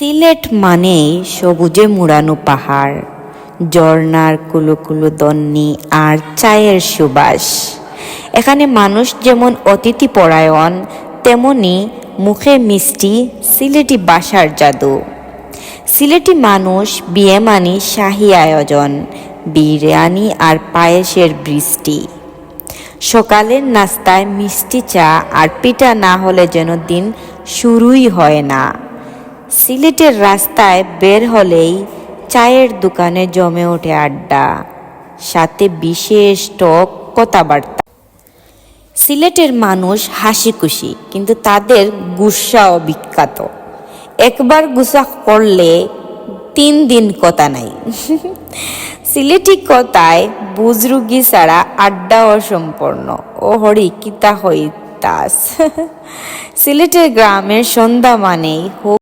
সিলেট মানেই সবুজে মুড়ানো পাহাড়, ঝর্ণার কুলুকুলু দন্নি আর চায়ের সুবাস। এখানে মানুষ যেমন অতিথিপরায়ণ, তেমনি মুখে মিষ্টি সিলেটি বাসার জাদু। সিলেটি মানুষ বিয়ে মানি শাহী আয়োজন, বিরিয়ানি আর পায়েসের বৃষ্টি। সকালের নাস্তায় মিষ্টি চা আর পিঠা না হলে যেন দিন শুরুই হয় না। সিলেটের রাস্তায় বের হলেই চায়ের দোকানে জমে ওঠে আড্ডা, সাথে বিশেষ টক কথাবার্তা। সিলেটের মানুষ হাসি খুশি, কিন্তু তাদের গুসাও বিখ্যাত। একবার গুসা করলে 3 দিন কথা নাই। সিলেটি কথায় বুজরুগি ছাড়া আড্ডা অসম্পূর্ণ। ও হরি কিতা হইতাস। সিলেটের গ্রামের সন্ধ্যা মানেই